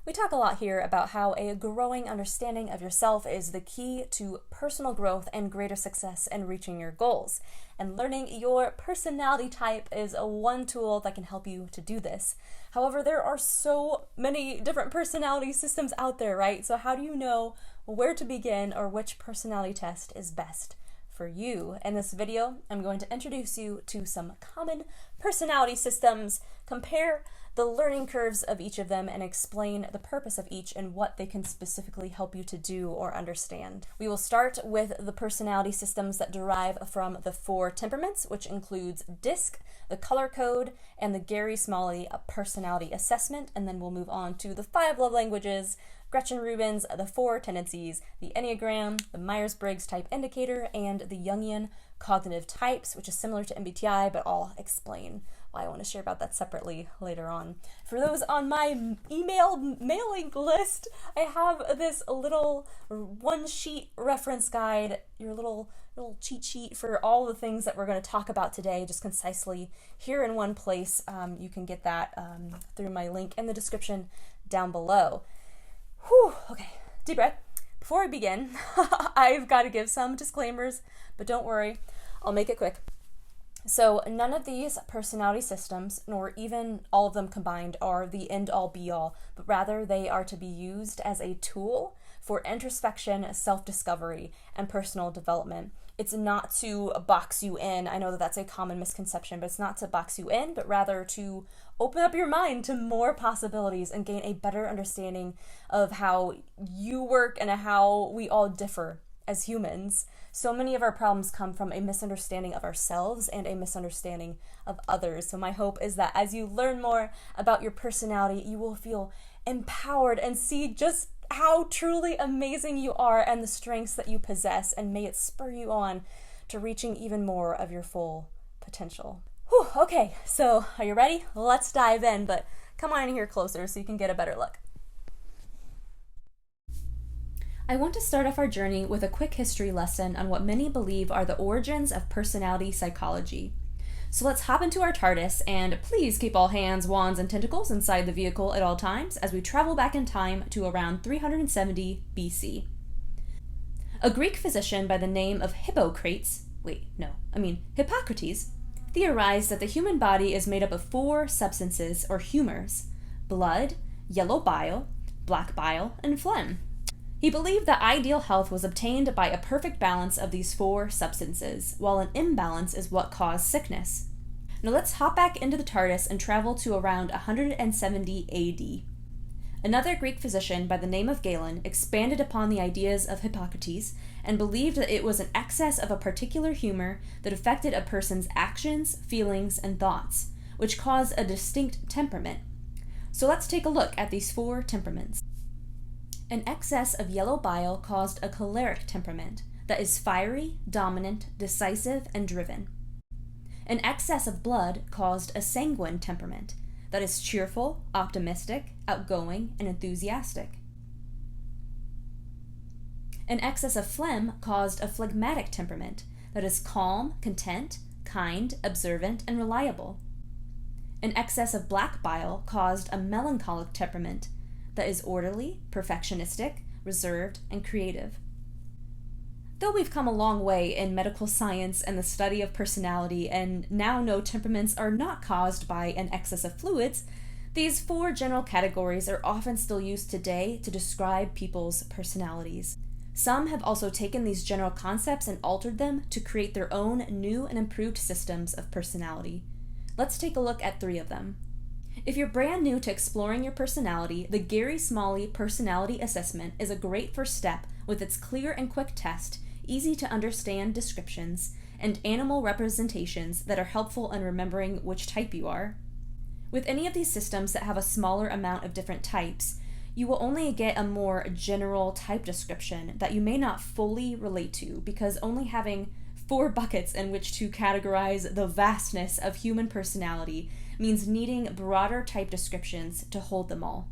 We talk a lot here about how a growing understanding of yourself is the key to personal growth and greater success in reaching your goals. And learning your personality type is one tool that can help you to do this. However, there are so many different personality systems out there, right? So how do you know where to begin or which personality test is best for you? In this video, I'm going to introduce you to some common personality systems, compare the learning curves of each of them, and explain the purpose of each and what they can specifically help you to do or understand. We will start with the personality systems that derive from the 4 temperaments, which includes DISC, the color code, and the Gary Smalley personality assessment, and then we'll move on to the 5 love languages, Gretchen Rubins, the 4 tendencies, the Enneagram, the Myers-Briggs type indicator, and the Jungian cognitive types, which is similar to MBTI, but I'll explain why I want to share about that separately later on. For those on my email mailing list, I have this little one-sheet reference guide, your little cheat sheet for all the things that we're going to talk about today, just concisely here in one place. You can get that through my link in the description down below. Whew, okay, deep breath. Before I begin, I've got to give some disclaimers, but don't worry, I'll make it quick. So none of these personality systems, nor even all of them combined, are the end-all be-all, but rather they are to be used as a tool for introspection, self-discovery, and personal development. It's not to box you in. I know that that's a common misconception, but it's not to box you in, but rather to open up your mind to more possibilities and gain a better understanding of how you work and how we all differ as humans. So many of our problems come from a misunderstanding of ourselves and a misunderstanding of others. So my hope is that as you learn more about your personality, you will feel empowered and see just how truly amazing you are and the strengths that you possess, and may it spur you on to reaching even more of your full potential. Whew, okay, so are you ready? Let's dive in, but come on in here closer so you can get a better look. I want to start off our journey with a quick history lesson on what many believe are the origins of personality psychology. So let's hop into our TARDIS, and please keep all hands, wands, and tentacles inside the vehicle at all times as we travel back in time to around 370 BC. A Greek physician by the name of Hippocrates theorized that the human body is made up of 4 substances or humors: blood, yellow bile, black bile, and phlegm. He believed that ideal health was obtained by a perfect balance of these 4 substances, while an imbalance is what caused sickness. Now let's hop back into the TARDIS and travel to around 170 AD. Another Greek physician by the name of Galen expanded upon the ideas of Hippocrates and believed that it was an excess of a particular humor that affected a person's actions, feelings, and thoughts, which caused a distinct temperament. So let's take a look at these 4 temperaments. An excess of yellow bile caused a choleric temperament that is fiery, dominant, decisive, and driven. An excess of blood caused a sanguine temperament that is cheerful, optimistic, outgoing, and enthusiastic. An excess of phlegm caused a phlegmatic temperament that is calm, content, kind, observant, and reliable. An excess of black bile caused a melancholic temperament that is orderly, perfectionistic, reserved, and creative. Though we've come a long way in medical science and the study of personality and now know temperaments are not caused by an excess of fluids, these 4 general categories are often still used today to describe people's personalities. Some have also taken these general concepts and altered them to create their own new and improved systems of personality. Let's take a look at 3 of them. If you're brand new to exploring your personality, the Gary Smalley Personality Assessment is a great first step with its clear and quick test, easy to understand descriptions, and animal representations that are helpful in remembering which type you are. With any of these systems that have a smaller amount of different types, you will only get a more general type description that you may not fully relate to, because only having 4 buckets in which to categorize the vastness of human personality means needing broader type descriptions to hold them all.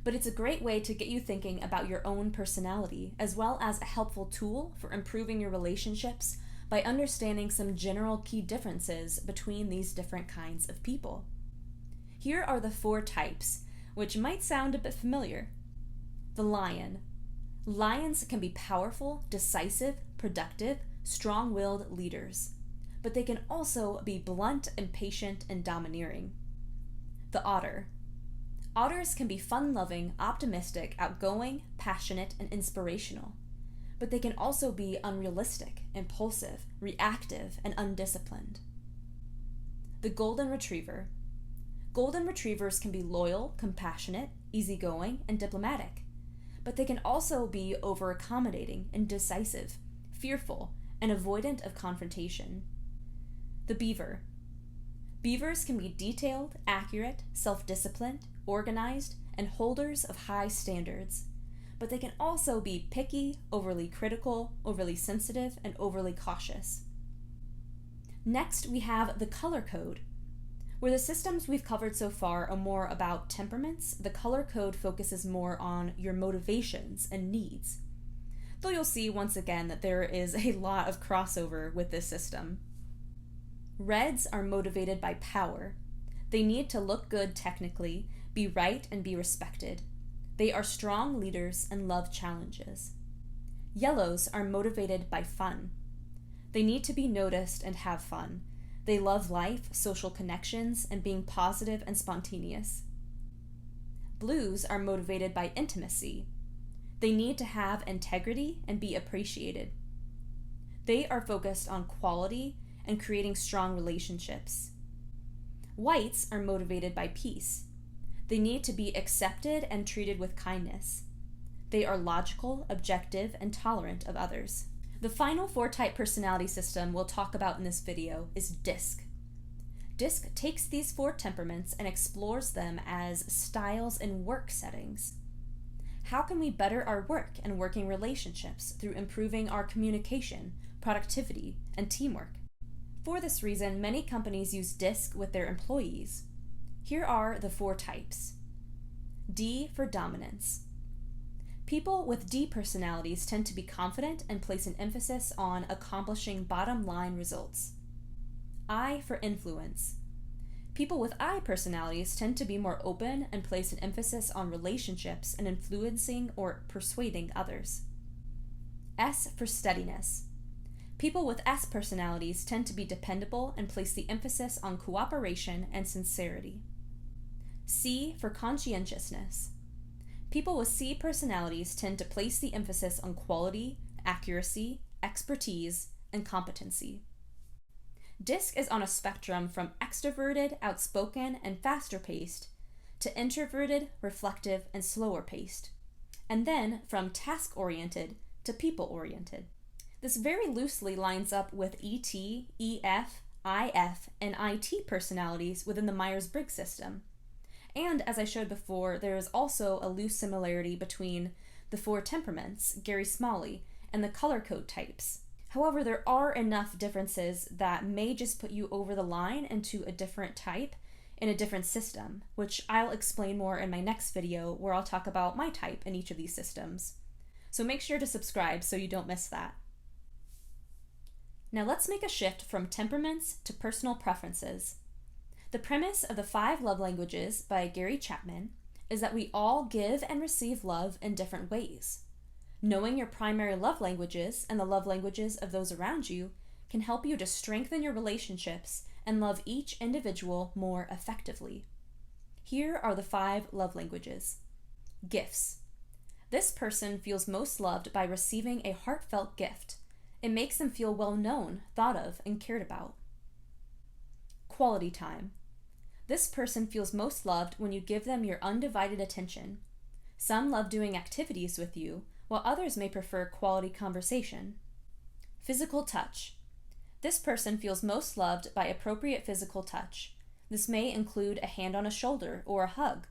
But it's a great way to get you thinking about your own personality, as well as a helpful tool for improving your relationships by understanding some general key differences between these different kinds of people. Here are the 4 types, which might sound a bit familiar. The lion. Lions can be powerful, decisive, productive, strong-willed leaders, but they can also be blunt, impatient, and domineering. The otter. Otters can be fun-loving, optimistic, outgoing, passionate, and inspirational, but they can also be unrealistic, impulsive, reactive, and undisciplined. The golden retriever. Golden retrievers can be loyal, compassionate, easygoing, and diplomatic, but they can also be over-accommodating, indecisive, fearful, and avoidant of confrontation. The beaver. Beavers can be detailed, accurate, self-disciplined, organized, and holders of high standards, but they can also be picky, overly critical, overly sensitive, and overly cautious. Next, we have the color code. Where the systems we've covered so far are more about temperaments, the color code focuses more on your motivations and needs. Though you'll see once again that there is a lot of crossover with this system. Reds are motivated by power. They need to look good technically, be right, and be respected. They are strong leaders and love challenges. Yellows are motivated by fun. They need to be noticed and have fun. They love life, social connections, and being positive and spontaneous. Blues are motivated by intimacy. They need to have integrity and be appreciated. They are focused on quality and creating strong relationships. Whites are motivated by peace. They need to be accepted and treated with kindness. They are logical, objective, and tolerant of others. The final 4-type personality system we'll talk about in this video is DISC. DISC takes these 4 temperaments and explores them as styles in work settings. How can we better our work and working relationships through improving our communication, productivity, and teamwork? For this reason, many companies use DISC with their employees. Here are the 4 types. D for dominance. People with D personalities tend to be confident and place an emphasis on accomplishing bottom-line results. I for influence. People with I personalities tend to be more open and place an emphasis on relationships and influencing or persuading others. S for steadiness. People with S personalities tend to be dependable and place the emphasis on cooperation and sincerity. C for conscientiousness. People with C personalities tend to place the emphasis on quality, accuracy, expertise, and competency. DISC is on a spectrum from extroverted, outspoken, and faster-paced to introverted, reflective, and slower-paced, and then from task-oriented to people-oriented. This very loosely lines up with ET, EF, IF, and IT personalities within the Myers-Briggs system. And as I showed before, there is also a loose similarity between the 4 temperaments, Gary Smalley, and the color code types. However, there are enough differences that may just put you over the line into a different type in a different system, which I'll explain more in my next video where I'll talk about my type in each of these systems. So make sure to subscribe so you don't miss that. Now let's make a shift from temperaments to personal preferences. The premise of the 5 love languages by Gary Chapman is that we all give and receive love in different ways. Knowing your primary love languages and the love languages of those around you can help you to strengthen your relationships and love each individual more effectively. Here are the 5 love languages. Gifts. This person feels most loved by receiving a heartfelt gift. It makes them feel well known, thought of, and cared about. Quality time. This person feels most loved when you give them your undivided attention. Some love doing activities with you, while others may prefer quality conversation. Physical touch. This person feels most loved by appropriate physical touch. This may include a hand on a shoulder or a hug.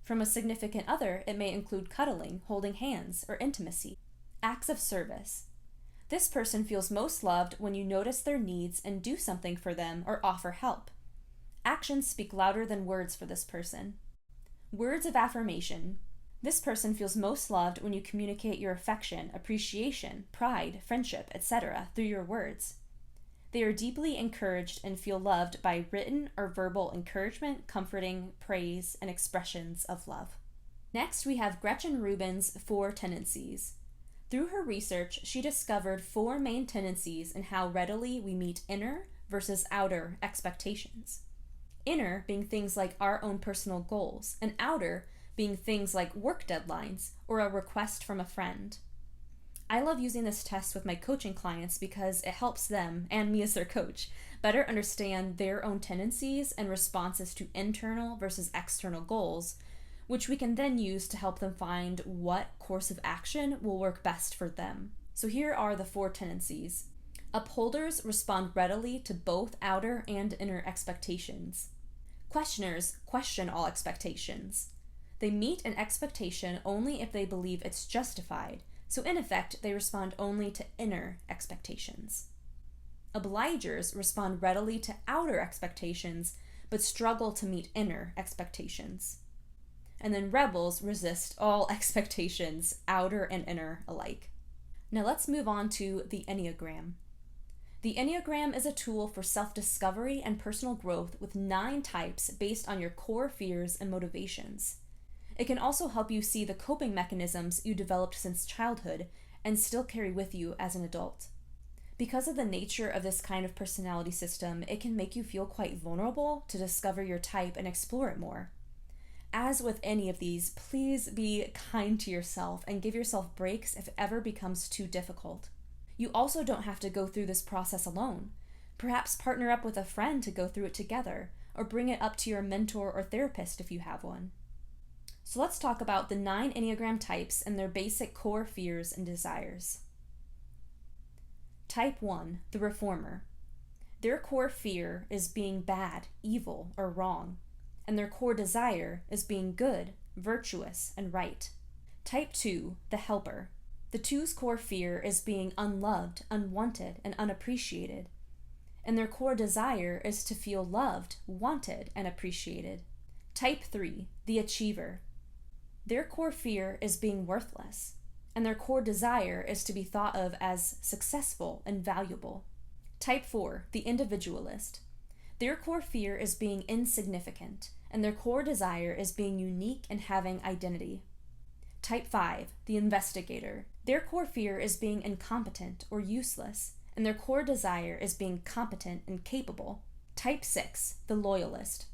From a significant other, it may include cuddling, holding hands, or intimacy. Acts of service. This person feels most loved when you notice their needs and do something for them or offer help. Actions speak louder than words for this person. Words of affirmation. This person feels most loved when you communicate your affection, appreciation, pride, friendship, etc. through your words. They are deeply encouraged and feel loved by written or verbal encouragement, comforting, praise, and expressions of love. Next, we have Gretchen Rubins' 4 tendencies. Through her research, she discovered 4 main tendencies in how readily we meet inner versus outer expectations. Inner being things like our own personal goals, and outer being things like work deadlines or a request from a friend. I love using this test with my coaching clients because it helps them, and me as their coach, better understand their own tendencies and responses to internal versus external goals, which we can then use to help them find what course of action will work best for them. So here are the 4 tendencies. Upholders respond readily to both outer and inner expectations. Questioners question all expectations. They meet an expectation only if they believe it's justified, so in effect, they respond only to inner expectations. Obligers respond readily to outer expectations, but struggle to meet inner expectations. And then rebels resist all expectations, outer and inner alike. Now let's move on to the Enneagram. The Enneagram is a tool for self-discovery and personal growth with 9 types based on your core fears and motivations. It can also help you see the coping mechanisms you developed since childhood and still carry with you as an adult. Because of the nature of this kind of personality system, it can make you feel quite vulnerable to discover your type and explore it more. As with any of these, please be kind to yourself and give yourself breaks if it ever becomes too difficult. You also don't have to go through this process alone. Perhaps partner up with a friend to go through it together, or bring it up to your mentor or therapist if you have one. So let's talk about the 9 Enneagram types and their basic core fears and desires. Type 1, the reformer. Their core fear is being bad, evil, or wrong, and their core desire is being good, virtuous, and right. Type 2, the helper. The 2's core fear is being unloved, unwanted, and unappreciated, and their core desire is to feel loved, wanted, and appreciated. Type 3, the achiever. Their core fear is being worthless, and their core desire is to be thought of as successful and valuable. Type 4, the individualist. Their core fear is being insignificant, and their core desire is being unique and having identity. Type 5, the investigator. Their core fear is being incompetent or useless, and their core desire is being competent and capable. Type 6, the loyalist.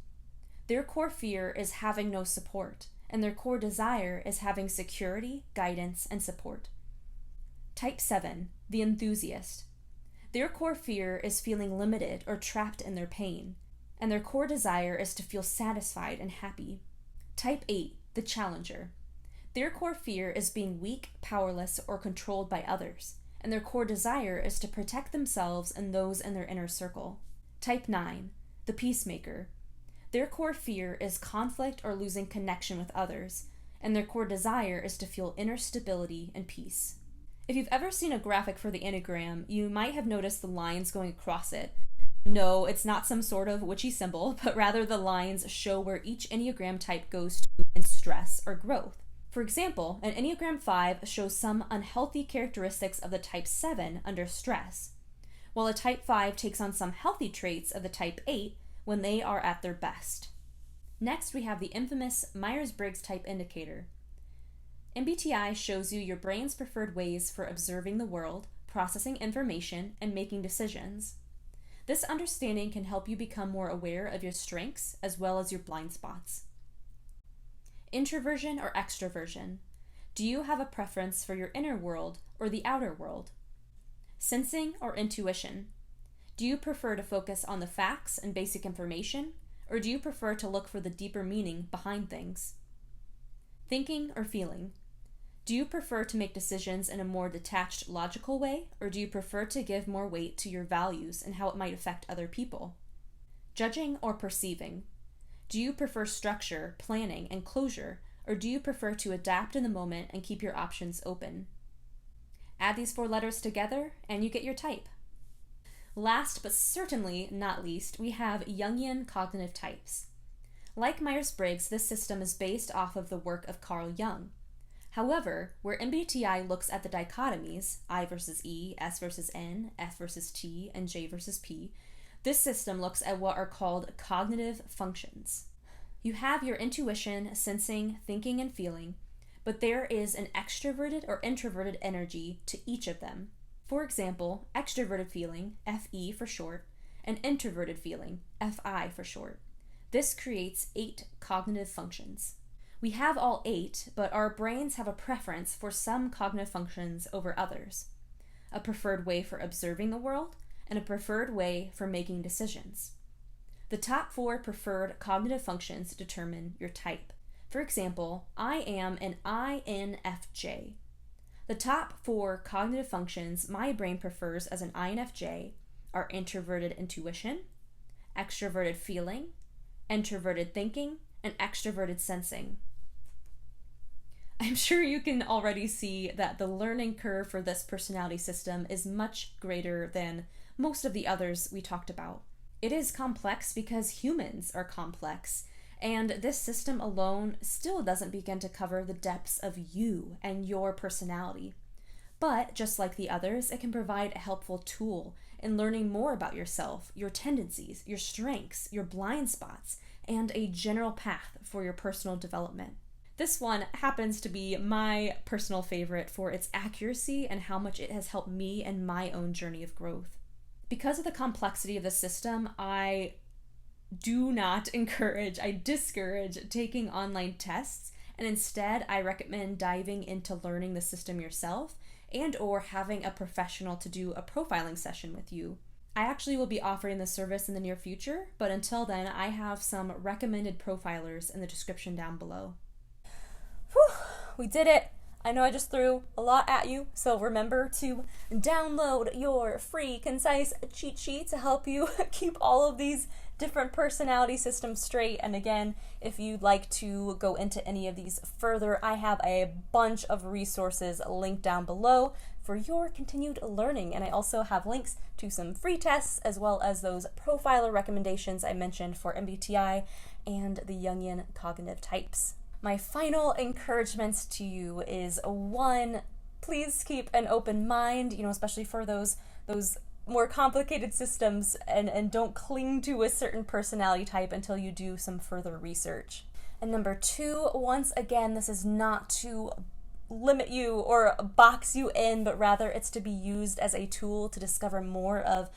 Their core fear is having no support, and their core desire is having security, guidance, and support. Type 7, the enthusiast. Their core fear is feeling limited or trapped in their pain, and their core desire is to feel satisfied and happy. Type 8, the challenger. Their core fear is being weak, powerless, or controlled by others, and their core desire is to protect themselves and those in their inner circle. Type 9, the peacemaker. Their core fear is conflict or losing connection with others, and their core desire is to feel inner stability and peace. If you've ever seen a graphic for the Enneagram, you might have noticed the lines going across it. No, it's not some sort of witchy symbol, but rather the lines show where each Enneagram type goes to in stress or growth. For example, an Enneagram 5 shows some unhealthy characteristics of the type 7 under stress, while a type 5 takes on some healthy traits of the type 8 when they are at their best. Next, we have the infamous Myers-Briggs type indicator. MBTI shows you your brain's preferred ways for observing the world, processing information, and making decisions. This understanding can help you become more aware of your strengths as well as your blind spots. Introversion or extroversion? Do you have a preference for your inner world or the outer world? Sensing or intuition? Do you prefer to focus on the facts and basic information, or do you prefer to look for the deeper meaning behind things? Thinking or feeling? Do you prefer to make decisions in a more detached, logical way, or do you prefer to give more weight to your values and how it might affect other people? Judging or perceiving? Do you prefer structure, planning, and closure, or do you prefer to adapt in the moment and keep your options open? Add these 4 letters together, and you get your type. Last but certainly not least, we have Jungian cognitive types. Like Myers-Briggs, this system is based off of the work of Carl Jung. However, where MBTI looks at the dichotomies, I versus E, S versus N, F versus T, and J versus P, this system looks at what are called cognitive functions. You have your intuition, sensing, thinking, and feeling, but there is an extroverted or introverted energy to each of them. For example, extroverted feeling, FE for short, and introverted feeling, FI for short. This creates 8 cognitive functions. We have all 8, but our brains have a preference for some cognitive functions over others. A preferred way for observing the world, and a preferred way for making decisions. The top 4 preferred cognitive functions determine your type. For example, I am an INFJ. The top 4 cognitive functions my brain prefers as an INFJ are introverted intuition, extroverted feeling, introverted thinking, and extroverted sensing. I'm sure you can already see that the learning curve for this personality system is much greater than most of the others we talked about. It is complex because humans are complex, and this system alone still doesn't begin to cover the depths of you and your personality. But just like the others, it can provide a helpful tool in learning more about yourself, your tendencies, your strengths, your blind spots, and a general path for your personal development. This one happens to be my personal favorite for its accuracy and how much it has helped me in my own journey of growth. Because of the complexity of the system, I discourage taking online tests, and instead I recommend diving into learning the system yourself and or having a professional to do a profiling session with you. I actually will be offering this service in the near future, but until then, I have some recommended profilers in the description down below. Whew, we did it! I know I just threw a lot at you, so remember to download your free, concise cheat sheet to help you keep all of these different personality systems straight. And again, if you'd like to go into any of these further, I have a bunch of resources linked down below for your continued learning. And I also have links to some free tests as well as those profiler recommendations I mentioned for MBTI and the Jungian cognitive types. My final encouragements to you is 1, please keep an open mind, especially for those more complicated systems, and don't cling to a certain personality type until you do some further research. And number 2, once again, this is not to limit you or box you in, but rather it's to be used as a tool to discover more of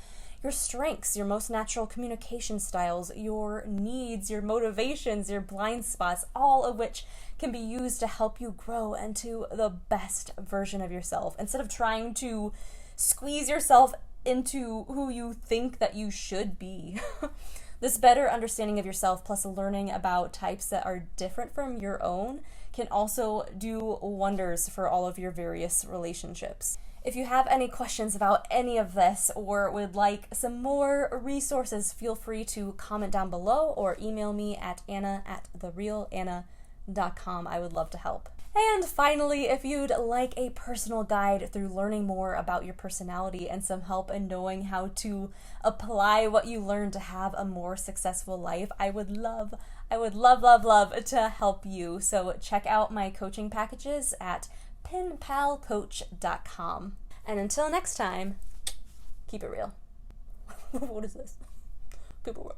your strengths, your most natural communication styles, your needs, your motivations, your blind spots, all of which can be used to help you grow into the best version of yourself instead of trying to squeeze yourself into who you think that you should be. This better understanding of yourself plus learning about types that are different from your own can also do wonders for all of your various relationships. If you have any questions about any of this or would like some more resources, feel free to comment down below or email me at anna@therealanna.com. I would love to help. And finally, if you'd like a personal guide through learning more about your personality and some help in knowing how to apply what you learned to have a more successful life, I would love to help you. So check out my coaching packages at penpalcoach.com. And until next time, keep it real. What is this? People real.